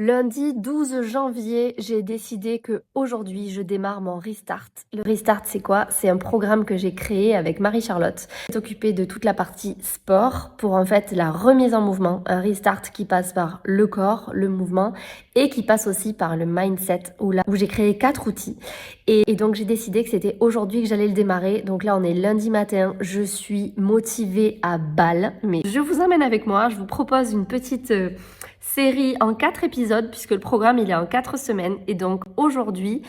Lundi 12 janvier, j'ai décidé que aujourd'hui je démarre mon Restart. Le Restart, c'est quoi? C'est un programme que j'ai créé avec Marie-Charlotte. Elle est occupée de toute la partie sport pour en fait la remise en mouvement. Un Restart qui passe par le corps, le mouvement et qui passe aussi par le mindset où j'ai créé 4 outils. Et donc j'ai décidé que c'était aujourd'hui que j'allais le démarrer. Donc là on est lundi matin, je suis motivée à balle. Mais je vous emmène avec moi, je vous propose une petite série en 4 épisodes puisque le programme il est en 4 semaines. Et donc aujourd'hui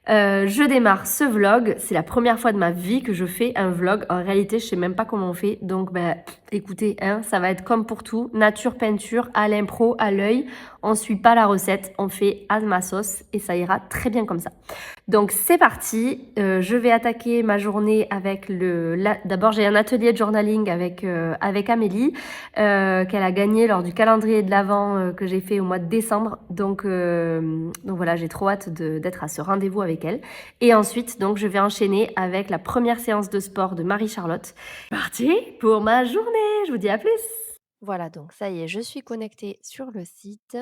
je démarre ce vlog. C'est la première fois de ma vie que je fais un vlog. En réalité je sais même pas comment on fait. Donc écoutez, ça va être comme pour tout, nature peinture, à l'impro, à l'œil. On suit pas la recette, on fait à ma sauce et ça ira très bien comme ça. Donc c'est parti, je vais attaquer ma journée avec d'abord j'ai un atelier de journaling avec Amélie qu'elle a gagné lors du calendrier de l'Avent que j'ai fait au mois de décembre. Donc voilà, j'ai trop hâte d'être à ce rendez-vous avec elle. Et ensuite donc je vais enchaîner avec la première séance de sport de Marie-Charlotte. Parti pour ma journée, je vous dis à plus. Voilà, donc ça y est, je suis connectée sur le site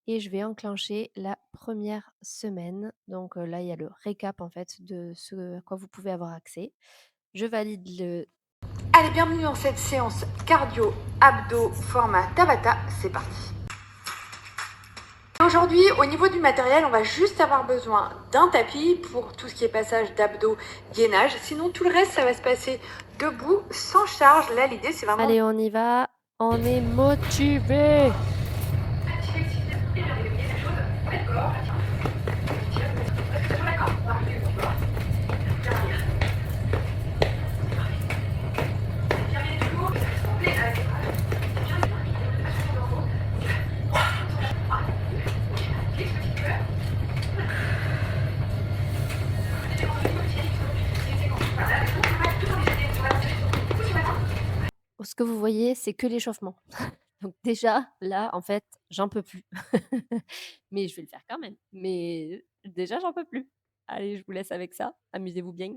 et je vais enclencher la première semaine. Donc là, il y a le récap en fait de ce à quoi vous pouvez avoir accès. Je valide le... Allez, bienvenue dans cette séance cardio abdos format Tabata, c'est parti. Aujourd'hui, au niveau du matériel, on va juste avoir besoin d'un tapis pour tout ce qui est passage d'abdos, gainage. Sinon, tout le reste, ça va se passer debout, sans charge. Là, l'idée, c'est vraiment... Allez, on y va, on est motivé. Ce que vous voyez, c'est que l'échauffement. Donc déjà, là, en fait, j'en peux plus. Mais je vais le faire quand même. Mais déjà, j'en peux plus. Allez, je vous laisse avec ça. Amusez-vous bien.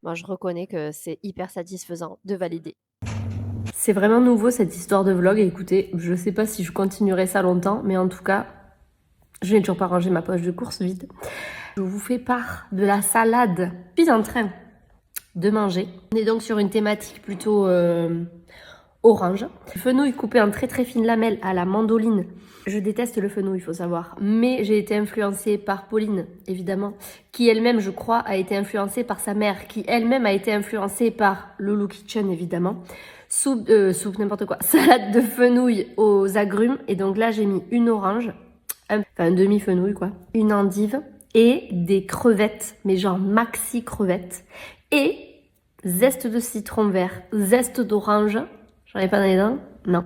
Moi, je reconnais que c'est hyper satisfaisant de valider. C'est vraiment nouveau cette histoire de vlog. Écoutez, je sais pas si je continuerai ça longtemps, mais en tout cas, je n'ai toujours pas rangé ma poche de course vide. Je vous fais part de la salade. Je suis en train de manger. On est donc sur une thématique plutôt orange. Fenouil coupé en très très fines lamelles à la mandoline. Je déteste le fenouil, il faut savoir. Mais j'ai été influencée par Pauline, évidemment, qui elle-même, je crois, a été influencée par sa mère, qui elle-même a été influencée par Loulou Kitchen, évidemment. Soupe, n'importe quoi. Salade de fenouil aux agrumes. Et donc là, j'ai mis une orange, un demi-fenouil, quoi. Une endive et des crevettes, mais genre maxi crevettes. Et zeste de citron vert, zeste d'orange. J'en ai pas dans les dents? Non.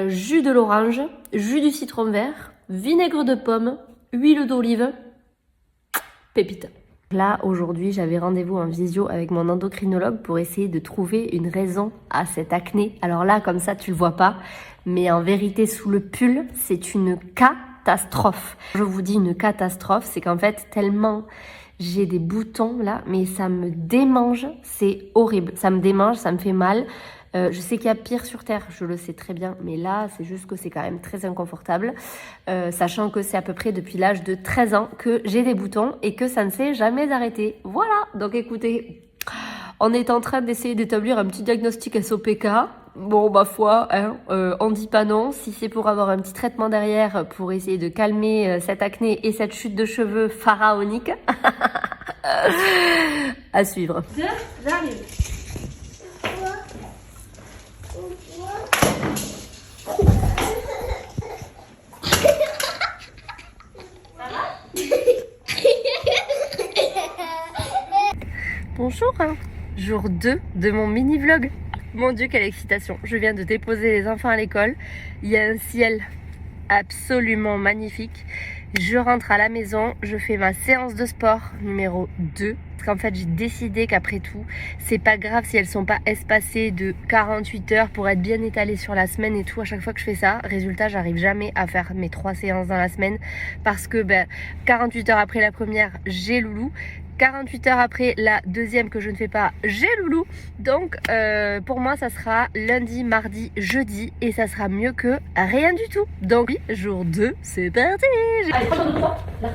Jus de l'orange, jus du citron vert, vinaigre de pomme, huile d'olive, pépite. Là, aujourd'hui, j'avais rendez-vous en visio avec mon endocrinologue pour essayer de trouver une raison à cette acné. Alors là, comme ça, tu le vois pas, mais en vérité, sous le pull, c'est une catastrophe. Je vous dis une catastrophe, c'est qu'en fait, tellement j'ai des boutons là, mais ça me démange, c'est horrible. Ça me démange, ça me fait mal. Je sais qu'il y a pire sur Terre, je le sais très bien, mais là, c'est juste que c'est quand même très inconfortable, sachant que c'est à peu près depuis l'âge de 13 ans que j'ai des boutons et que ça ne s'est jamais arrêté. Voilà, donc écoutez, on est en train d'essayer d'établir un petit diagnostic SOPK. Bon, ma foi, on dit pas non. Si c'est pour avoir un petit traitement derrière pour essayer de calmer cette acné et cette chute de cheveux pharaonique, à suivre. J'arrive. Bonjour, jour 2 de mon mini-vlog. Mon Dieu, quelle excitation. Je viens de déposer les enfants à l'école. Il y a un ciel absolument magnifique. Je rentre à la maison, je fais ma séance de sport numéro 2. parce qu'en fait j'ai décidé qu'après tout c'est pas grave si elles sont pas espacées de 48 heures pour être bien étalées sur la semaine et tout. À chaque fois que je fais ça, résultat j'arrive jamais à faire mes 3 séances dans la semaine parce que 48 heures après la première j'ai Loulou, 48 heures après la deuxième que je ne fais pas, j'ai Loulou. Donc pour moi ça sera lundi, mardi, jeudi et ça sera mieux que rien du tout. Donc oui, jour 2, c'est parti. Allez, 3 jours de 3, là.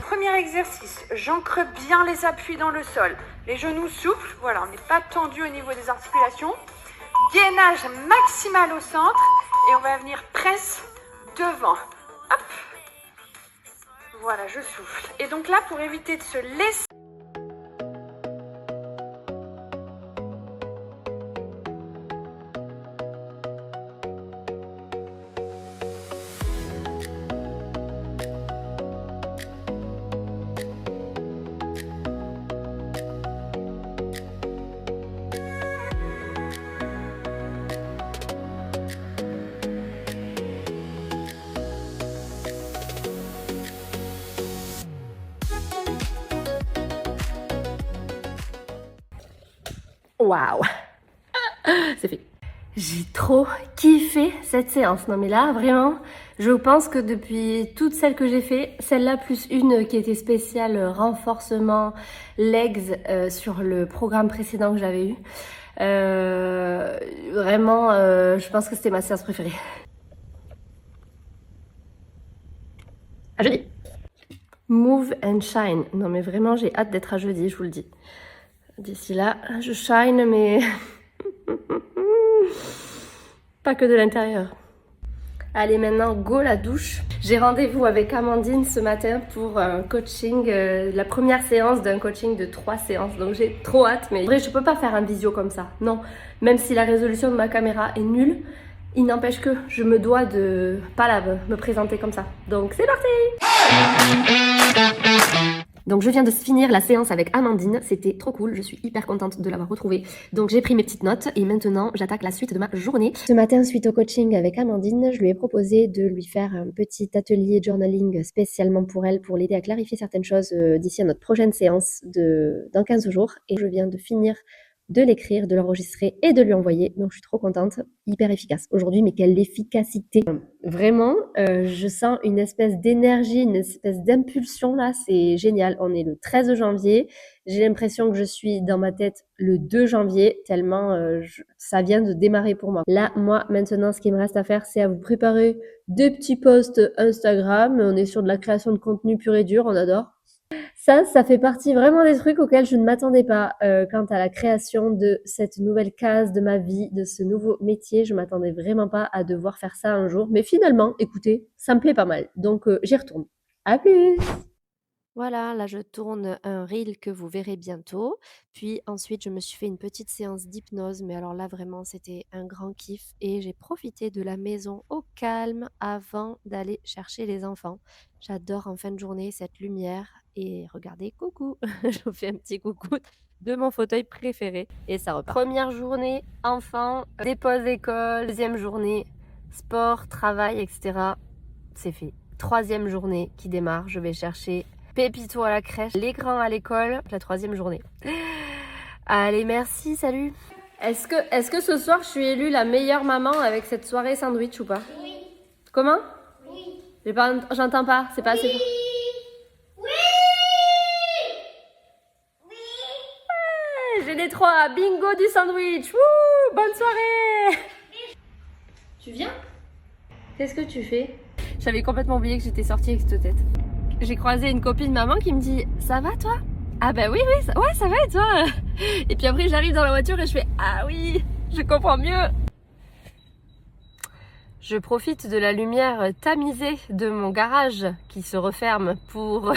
Premier exercice, j'ancre bien les appuis dans le sol. Les genoux souples, voilà, on n'est pas tendu au niveau des articulations. Gainage maximal au centre et on va venir presse devant. Hop. Voilà, je souffle. Et donc là, pour éviter de se laisser... Waouh, c'est fait. J'ai trop kiffé cette séance. Non mais là, vraiment, je pense que depuis toutes celles que j'ai fait, celle-là plus une qui était spéciale renforcement legs sur le programme précédent que j'avais eu. Vraiment, je pense que c'était ma séance préférée. À jeudi. Move and shine. Non mais vraiment, j'ai hâte d'être à jeudi, je vous le dis. D'ici là, je shine, mais pas que de l'intérieur. Allez, maintenant, go la douche. J'ai rendez-vous avec Amandine ce matin pour un coaching, la première séance d'un coaching de 3 séances. Donc j'ai trop hâte, mais en vrai, je peux pas faire un visio comme ça. Non, même si la résolution de ma caméra est nulle, il n'empêche que je me dois de pas me présenter comme ça. Donc c'est parti! Donc je viens de finir la séance avec Amandine, c'était trop cool, je suis hyper contente de l'avoir retrouvée. Donc j'ai pris mes petites notes et maintenant j'attaque la suite de ma journée. Ce matin, suite au coaching avec Amandine, je lui ai proposé de lui faire un petit atelier journaling spécialement pour elle, pour l'aider à clarifier certaines choses d'ici à notre prochaine séance dans 15 jours. Et je viens de finir de l'écrire, de l'enregistrer et de lui envoyer. Donc je suis trop contente, hyper efficace aujourd'hui, mais quelle efficacité! Vraiment, je sens une espèce d'énergie, une espèce d'impulsion là, c'est génial. On est le 13 janvier, j'ai l'impression que je suis dans ma tête le 2 janvier, tellement ça vient de démarrer pour moi. Là, moi, maintenant, ce qui me reste à faire, c'est à vous préparer des petits posts Instagram. On est sur de la création de contenu pur et dur, on adore. Ça fait partie vraiment des trucs auxquels je ne m'attendais pas quant à la création de cette nouvelle case de ma vie, de ce nouveau métier. Je m'attendais vraiment pas à devoir faire ça un jour. Mais finalement, écoutez, ça me plaît pas mal. Donc, j'y retourne. À plus! Voilà, là je tourne un reel que vous verrez bientôt. Puis ensuite, je me suis fait une petite séance d'hypnose. Mais alors là, vraiment, c'était un grand kiff. Et j'ai profité de la maison au calme avant d'aller chercher les enfants. J'adore en fin de journée cette lumière. Et regardez, coucou, je vous fais un petit coucou de mon fauteuil préféré. Et ça repart. Première journée, enfant, dépose école. Deuxième journée, sport, travail, etc. C'est fait. Troisième journée qui démarre, je vais chercher Pépito à la crèche, les grands à l'école, la troisième journée. Allez, merci, salut. Est-ce que ce soir, je suis élue la meilleure maman avec cette soirée sandwich ou pas? Oui. Comment? Oui. J'entends pas, c'est pas assez. Oui. Oui. Oui. Ouais, j'ai les 3, bingo du sandwich. Wouh, bonne soirée. Tu viens? Qu'est-ce que tu fais? J'avais complètement oublié que j'étais sortie avec cette tête. J'ai croisé une copine maman qui me dit « Ça va toi ?» Ah bah oui, ouais, ça va et toi? Et puis après j'arrive dans la voiture et je fais « Ah oui, je comprends mieux !» Je profite de la lumière tamisée de mon garage qui se referme pour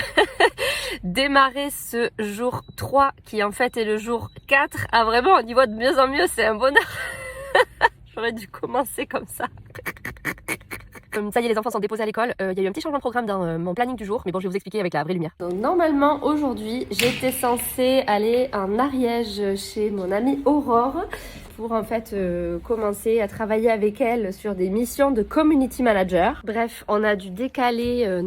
démarrer ce jour 3 qui en fait est le jour 4. Ah vraiment, on y voit de mieux en mieux, c'est un bonheur. J'aurais dû commencer comme ça. Ça y est, les enfants sont déposés à l'école. Il y a eu un petit changement de programme dans mon planning du jour, mais bon, je vais vous expliquer avec la vraie lumière. Donc normalement, aujourd'hui, j'étais censée aller en Ariège chez mon amie Aurore pour en fait commencer à travailler avec elle sur des missions de community manager. Bref, on a dû décaler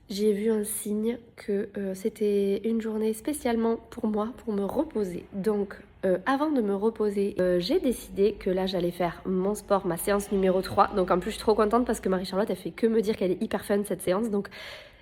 J'ai vu un signe que c'était une journée spécialement pour moi, pour me reposer. Donc avant de me reposer, j'ai décidé que là j'allais faire mon sport, ma séance numéro 3. Donc en plus je suis trop contente parce que Marie-Charlotte elle fait que me dire qu'elle est hyper fun cette séance. Donc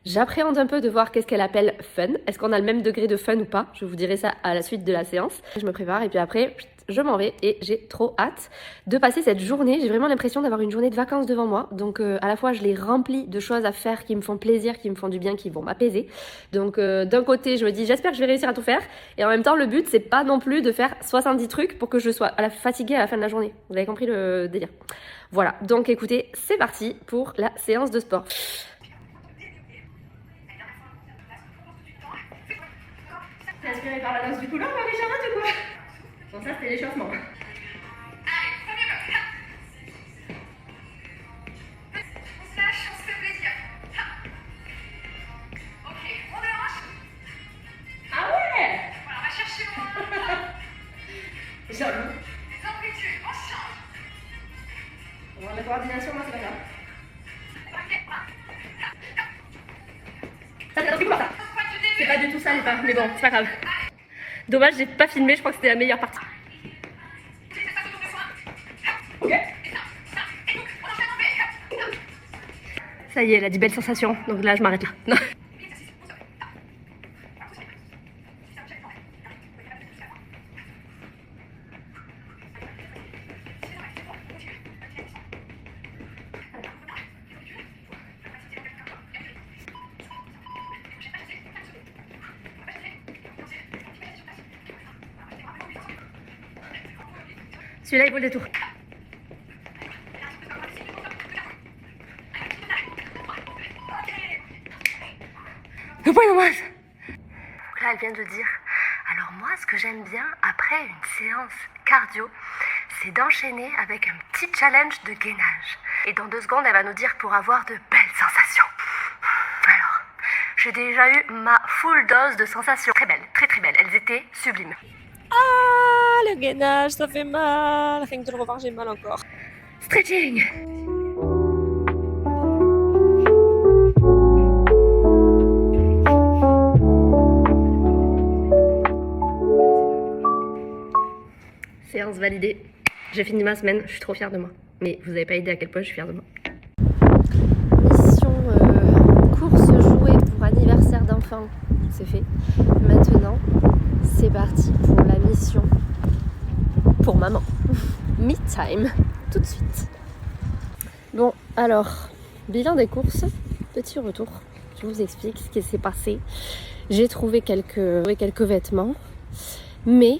j'appréhende un peu de voir qu'est-ce qu'elle appelle fun. Est-ce qu'on a le même degré de fun ou pas? Je vous dirai ça à la suite de la séance. Je me prépare et puis après je m'en vais et j'ai trop hâte de passer cette journée. J'ai vraiment l'impression d'avoir une journée de vacances devant moi. Donc à la fois je l'ai remplie de choses à faire qui me font plaisir, qui me font du bien, qui vont m'apaiser. Donc d'un côté je me dis j'espère que je vais réussir à tout faire. Et en même temps le but c'est pas non plus de faire 70 trucs pour que je sois fatiguée à la fin de la journée. Vous avez compris le délire? Voilà, donc écoutez, c'est parti pour la séance de sport. T'es inspirée par la danse du couloir, Marie-Charlotte, ou quoi? Bon, ça, c'était l'échauffement. Ah ouais! Voilà, on va chercher loin. Joli. Les amplitudes, on change. Bon, la coordination, moi, c'est pas grave. Ça, c'est un truc, quoi, ça? C'est pas du tout ça, les pas. Mais bon, c'est pas grave. Dommage, j'ai pas filmé, je crois que c'était la meilleure partie. Ok. Ça y est, elle a dit belle sensation. Donc là, je m'arrête là. Non. Celui-là, il vaut le détour. Le point de moi. Là, elle vient de dire, alors moi, ce que j'aime bien après une séance cardio, c'est d'enchaîner avec un petit challenge de gainage. Et dans 2 secondes, elle va nous dire pour avoir de belles sensations. Alors, j'ai déjà eu ma full dose de sensations. Très belles, très très belles. Elles étaient sublimes. Ah, le gainage, ça fait mal. Rien que de le revoir, j'ai mal encore. Stretching. Séance validée. J'ai fini ma semaine, je suis trop fière de moi. Mais vous n'avez pas idée à quel point je suis fière de moi. Mission course jouée pour anniversaire d'enfant, c'est fait. Maintenant, c'est parti pour la mission pour maman. Me time, tout de suite. Bon, alors, bilan des courses, petit retour. Je vous explique ce qui s'est passé. J'ai trouvé quelques vêtements, mais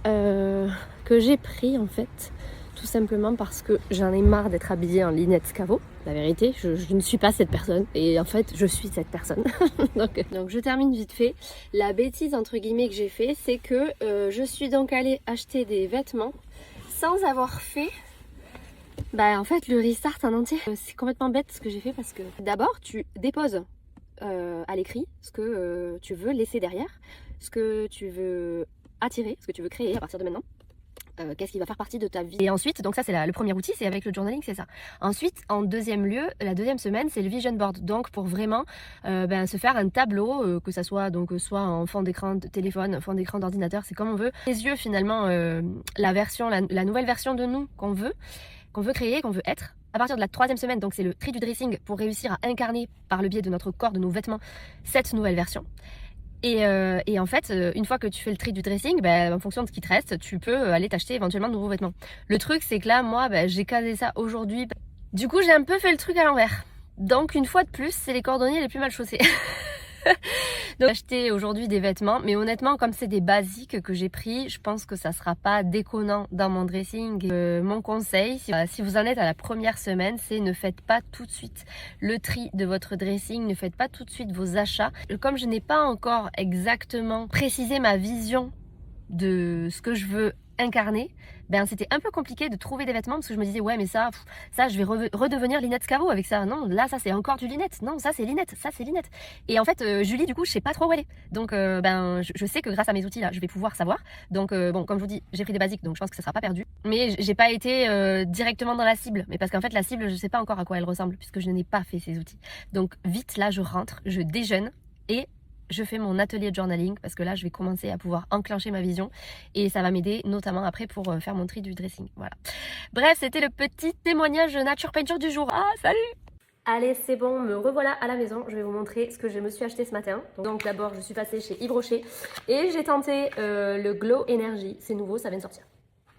que j'ai pris en fait tout simplement parce que j'en ai marre d'être habillée en Linette Scavo. La vérité, je ne suis pas cette personne et en fait je suis cette personne. donc je termine vite fait. La bêtise entre guillemets que j'ai fait, c'est que je suis donc allée acheter des vêtements sans avoir fait en fait le restart en entier. C'est complètement bête ce que j'ai fait parce que d'abord tu déposes à l'écrit ce que tu veux laisser derrière, ce que tu veux attirer, ce que tu veux créer à partir de maintenant. Qu'est-ce qui va faire partie de ta vie. Et ensuite, donc ça c'est le premier outil, c'est avec le journaling, c'est ça. Ensuite, en deuxième lieu, la deuxième semaine, c'est le vision board. Donc pour vraiment se faire un tableau, que ça soit donc soit en fond d'écran de téléphone, fond d'écran d'ordinateur, c'est comme on veut. Les yeux finalement, la nouvelle version de nous qu'on veut créer, qu'on veut être. À partir de la troisième semaine, donc c'est le tri du dressing pour réussir à incarner par le biais de notre corps, de nos vêtements, cette nouvelle version. Et en fait, une fois que tu fais le tri du dressing, en fonction de ce qui te reste, tu peux aller t'acheter éventuellement de nouveaux vêtements. Le truc, c'est que là, moi, j'ai casé ça aujourd'hui. Du coup, j'ai un peu fait le truc à l'envers. Donc, une fois de plus, c'est les cordonniers les plus mal chaussés. Donc, j'ai acheté aujourd'hui des vêtements, mais honnêtement, comme c'est des basiques que j'ai pris, je pense que ça sera pas déconnant dans mon dressing. Mon conseil, si vous en êtes à la première semaine, c'est ne faites pas tout de suite le tri de votre dressing, ne faites pas tout de suite vos achats. Comme je n'ai pas encore exactement précisé ma vision de ce que je veux incarner, ben c'était un peu compliqué de trouver des vêtements parce que je me disais ouais mais ça je vais redevenir Linette Scavo avec ça. Non, là ça c'est encore du Linette. Non, ça c'est Linette, ça c'est Linette. Et en fait Julie du coup je sais pas trop où elle est. Donc je sais que grâce à mes outils là je vais pouvoir savoir. Donc bon comme je vous dis j'ai pris des basiques donc je pense que ça sera pas perdu. Mais j'ai pas été directement dans la cible. Mais parce qu'en fait la cible je sais pas encore à quoi elle ressemble puisque je n'ai pas fait ces outils. Donc vite là je rentre, je déjeune et je fais mon atelier de journaling parce que là je vais commencer à pouvoir enclencher ma vision et ça va m'aider notamment après pour faire mon tri du dressing. Voilà. Bref, c'était le petit témoignage nature peinture du jour. Ah, salut! Allez, c'est bon, me revoilà à la maison. Je vais vous montrer ce que je me suis acheté ce matin. Donc d'abord, je suis passée chez Yves Rocher et j'ai tenté le Glow Energy. C'est nouveau, ça vient de sortir.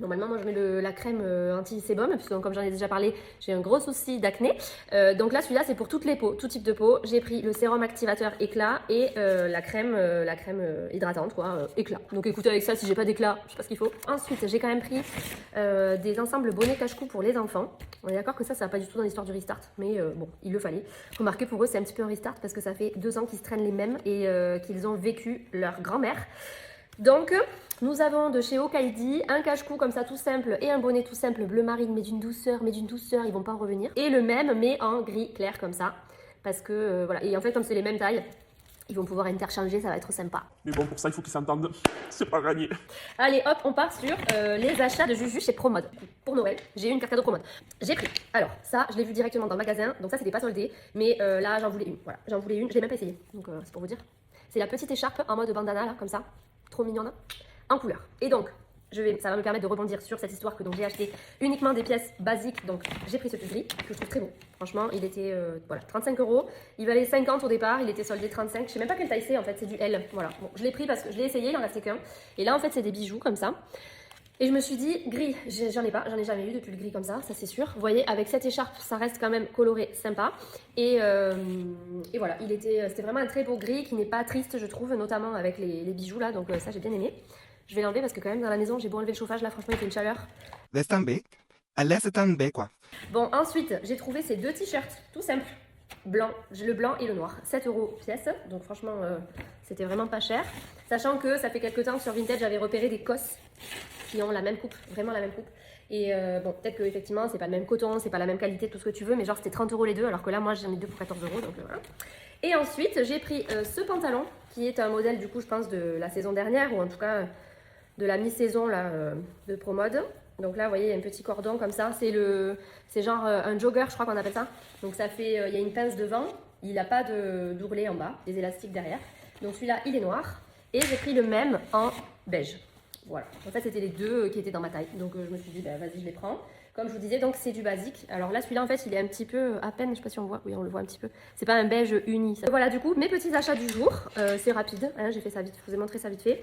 Normalement, moi je mets la crème anti-sébum, puisque comme j'en ai déjà parlé, j'ai un gros souci d'acné. Donc là, celui-là, c'est pour toutes les peaux, tout type de peau. J'ai pris le sérum activateur éclat et la crème hydratante, quoi, éclat. Donc écoutez, avec ça, si j'ai pas d'éclat, je sais pas ce qu'il faut. Ensuite, j'ai quand même pris des ensembles bonnets cache-cou pour les enfants. On est d'accord que ça va pas du tout dans l'histoire du restart, mais bon, il le fallait. Remarquez, pour eux, c'est un petit peu un restart parce que ça fait 2 ans qu'ils se traînent les mêmes et qu'ils ont vécu leur grand-mère. Donc, nous avons de chez Okaidi un cache-cou comme ça tout simple et un bonnet tout simple bleu marine mais d'une douceur, ils vont pas en revenir. Et le même mais en gris clair comme ça parce que voilà, et en fait comme c'est les mêmes tailles, ils vont pouvoir interchanger, ça va être sympa. Mais bon, pour ça, il faut qu'ils s'entendent. C'est pas gagné. Allez, hop, on part sur les achats de Juju chez Promode. Pour Noël, j'ai eu une carte cadeau Promode. J'ai pris. Alors, ça, je l'ai vu directement dans le magasin. Donc ça, c'était pas soldé. Mais là, j'en voulais une. Voilà, j'en voulais une. Je l'ai même pas essayé. Donc, c'est pour vous dire. C'est la petite écharpe en mode bandana, là, comme ça. Trop mignonne. En couleur. Et donc, ça va me permettre de rebondir sur cette histoire que donc j'ai acheté uniquement des pièces basiques. Donc j'ai pris ce pull gris que je trouve très beau. Franchement, il était voilà, 35 €. Il valait 50 au départ, il était soldé 35. Je sais même pas quelle taille c'est en fait, c'est du L. Voilà. Bon, je l'ai pris parce que je l'ai essayé, il en restait qu'un. Et là en fait, c'est des bijoux comme ça. Et je me suis dit, gris, j'en ai jamais eu de pull gris comme ça c'est sûr. Vous voyez, avec cette écharpe, ça reste quand même coloré, sympa. Et voilà, c'était vraiment un très beau gris qui n'est pas triste, je trouve, notamment avec les bijoux là. Donc ça, j'ai bien aimé. Je vais l'enlever parce que quand même dans la maison j'ai beau enlever le chauffage là, franchement il fait une chaleur. Laisse tomber quoi. Bon, ensuite j'ai trouvé ces 2 t-shirts tout simples, blanc, j'ai le blanc et le noir, 7 € pièce, donc franchement c'était vraiment pas cher. Sachant que ça fait quelques temps sur Vinted j'avais repéré des COS qui ont la même coupe, vraiment la même coupe. Et bon, peut-être que effectivement c'est pas le même coton, c'est pas la même qualité, tout ce que tu veux, mais genre c'était 30 € les deux, alors que là moi j'en ai 2 pour 14 €, donc voilà. Et ensuite j'ai pris ce pantalon qui est un modèle du coup je pense de la saison dernière, ou en tout cas de la mi-saison là de Promode. Donc là vous voyez il y a un petit cordon comme ça, c'est genre un jogger je crois qu'on appelle ça. Donc ça fait, il y a une pince devant, il n'a pas d'ourlet en bas, des élastiques derrière. Donc celui-là il est noir et j'ai pris le même en beige. Voilà, en fait c'était les 2 qui étaient dans ma taille, donc je me suis dit bah, vas-y je les prends. Comme je vous disais, donc c'est du basique. Alors là, celui-là, en fait, il est un petit peu, à peine, je sais pas si on voit, oui, on le voit un petit peu. C'est pas un beige uni. Ça. Voilà, du coup, mes petits achats du jour. C'est rapide, hein, j'ai fait ça vite, je vous ai montré ça vite fait.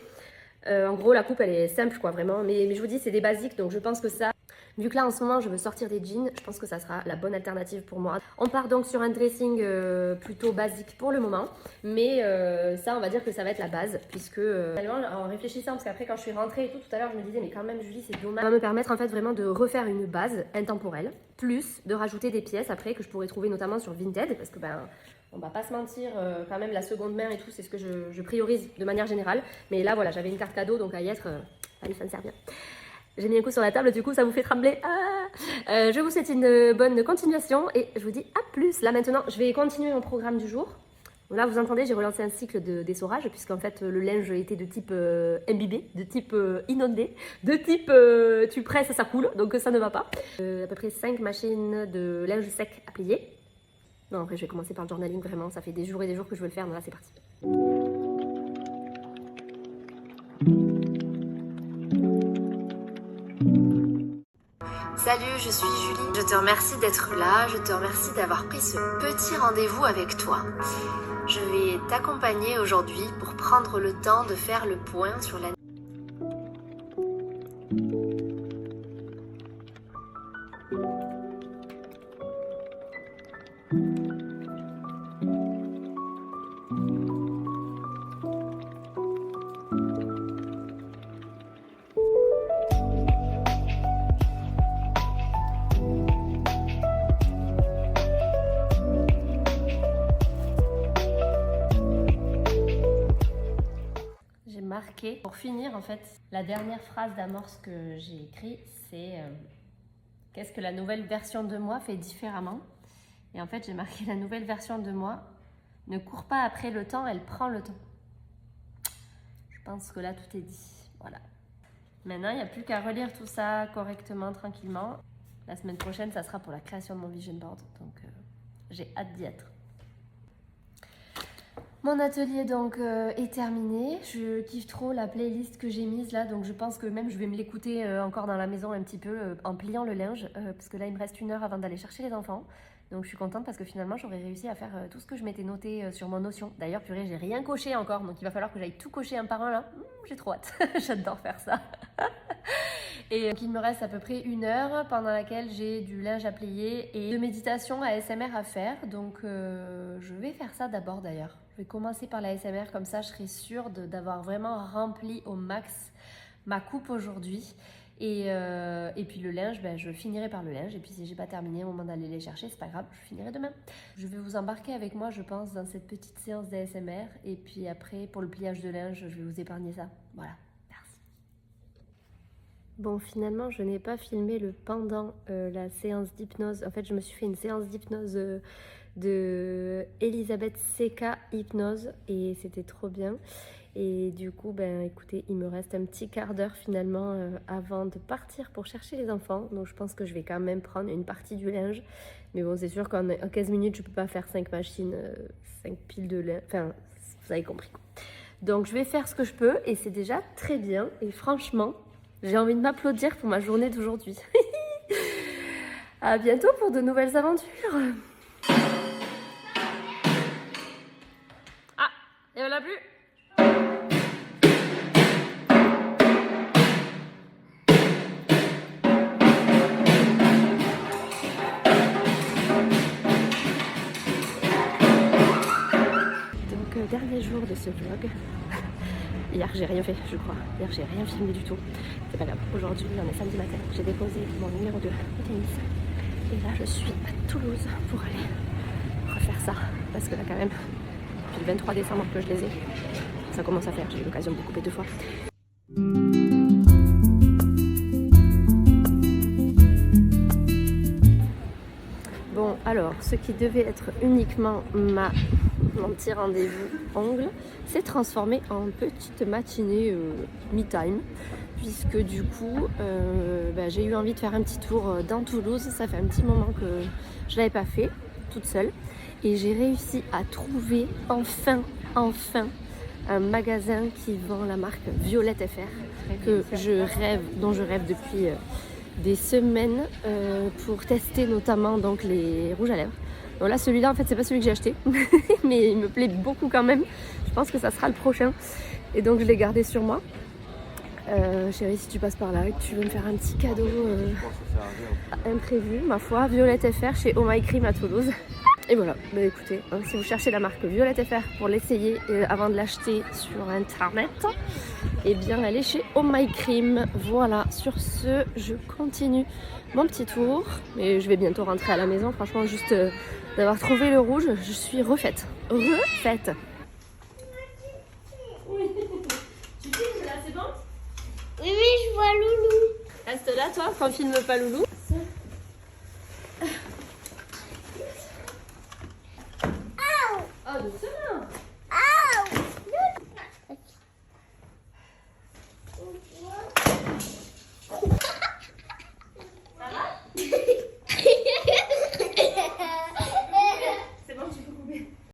En gros, la coupe, elle est simple, quoi, vraiment. Mais je vous dis, c'est des basiques, donc je pense que ça... Vu que là, en ce moment, je veux sortir des jeans, je pense que ça sera la bonne alternative pour moi. On part donc sur un dressing plutôt basique pour le moment. Mais ça, on va dire que ça va être la base. Puisque, en réfléchissant, parce qu'après, quand je suis rentrée et tout à l'heure, je me disais, mais quand même, Julie, c'est dommage. Ça va me permettre, en fait, vraiment de refaire une base intemporelle. Plus de rajouter des pièces, après, que je pourrais trouver notamment sur Vinted. Parce que, ben... on va pas se mentir, quand même la seconde main et tout, c'est ce que je priorise de manière générale. Mais là, voilà, j'avais une carte cadeau, donc à y être, allez, ça me sert bien. J'ai mis un coup sur la table, du coup, ça vous fait trembler. Je vous souhaite une bonne continuation et je vous dis à plus. Là, maintenant, je vais continuer mon programme du jour. Là, vous entendez, j'ai relancé un cycle d'essorage, puisqu'en fait, le linge était de type imbibé, de type inondé, de type tu presses, ça coule, donc ça ne va pas. À peu près 5 machines de linge sec à plier. Non, après je vais commencer par le journaling, vraiment, ça fait des jours et des jours que je veux le faire, donc là c'est parti. Salut, je suis Julie. Je te remercie d'être là, je te remercie d'avoir pris ce petit rendez-vous avec toi. Je vais t'accompagner aujourd'hui pour prendre le temps de faire le point sur la... marqué. Pour finir, en fait, la dernière phrase d'amorce que j'ai écrite, c'est qu'est-ce que la nouvelle version de moi fait différemment? Et en fait, j'ai marqué la nouvelle version de moi ne court pas après le temps, elle prend le temps. Je pense que là, tout est dit. Voilà. Maintenant, il n'y a plus qu'à relire tout ça correctement, tranquillement. La semaine prochaine, ça sera pour la création de mon vision board. Donc, j'ai hâte d'y être. Mon atelier donc est terminé. Je kiffe trop la playlist que j'ai mise là, donc je pense que même je vais me l'écouter encore dans la maison un petit peu en pliant le linge, parce que là il me reste 1 heure avant d'aller chercher les enfants. Donc je suis contente parce que finalement j'aurais réussi à faire tout ce que je m'étais noté sur mon Notion. D'ailleurs purée, j'ai rien coché encore, donc il va falloir que j'aille tout cocher un par un là. J'ai trop hâte, j'adore faire ça. Et donc il me reste à peu près 1 heure pendant laquelle j'ai du linge à plier et de méditation ASMR à faire. Donc je vais faire ça d'abord d'ailleurs. Je vais commencer par la ASMR, comme ça je serai sûre d'avoir vraiment rempli au max ma coupe aujourd'hui. Et puis le linge, ben, je finirai par le linge. Et puis si j'ai pas terminé au moment d'aller les chercher, c'est pas grave, je finirai demain. Je vais vous embarquer avec moi, je pense, dans cette petite séance d'ASMR. Et puis après, pour le pliage de linge, je vais vous épargner ça. Voilà, merci. Bon, finalement, je n'ai pas filmé le pendant la séance d'hypnose. En fait, je me suis fait une séance d'hypnose de Elisabeth Seca Hypnose. Et c'était trop bien. Et du coup, ben écoutez, il me reste un petit quart d'heure finalement avant de partir pour chercher les enfants. Donc je pense que je vais quand même prendre une partie du linge. Mais bon, c'est sûr qu'en 15 minutes, je peux pas faire 5 machines, 5 piles de linge. Enfin, vous avez compris quoi. Donc je vais faire ce que je peux et c'est déjà très bien. Et franchement, j'ai envie de m'applaudir pour ma journée d'aujourd'hui. À bientôt pour de nouvelles aventures. Ah, il y en a plus. Dernier jour de ce vlog. Hier j'ai rien fait, je crois. Hier j'ai rien filmé du tout. C'est pas grave. Aujourd'hui on est samedi matin. J'ai déposé mon numéro 2 au tennis. Et là je suis à Toulouse pour aller refaire ça. Parce que là quand même, depuis le 23 décembre que je les ai, ça commence à faire. J'ai eu l'occasion de les couper 2 fois. Bon alors, ce qui devait être uniquement mon petit rendez-vous ongles s'est transformé en petite matinée me-time, puisque du coup j'ai eu envie de faire un petit tour dans Toulouse. Ça fait un petit moment que je l'avais pas fait toute seule et j'ai réussi à trouver enfin un magasin qui vend la marque Violette FR dont je rêve depuis des semaines pour tester notamment donc les rouges à lèvres. Donc là celui-là en fait c'est pas celui que j'ai acheté mais il me plaît beaucoup quand même. Je pense que ça sera le prochain et donc je l'ai gardé sur moi. Chérie, si tu passes par là et que tu veux me faire un petit cadeau imprévu, ma foi, Violette FR chez Oh My Cream à Toulouse. Et voilà, bah écoutez, hein, si vous cherchez la marque Violette FR pour l'essayer avant de l'acheter sur internet, et bien elle est chez Oh My Cream. Voilà, sur ce, je continue mon petit tour, mais je vais bientôt rentrer à la maison. Franchement, juste d'avoir trouvé le rouge, je suis refaite. Refaite. Oui. Tu filmes là, c'est bon? Oui, je vois Loulou. Reste là, toi, qu'on filme pas Loulou.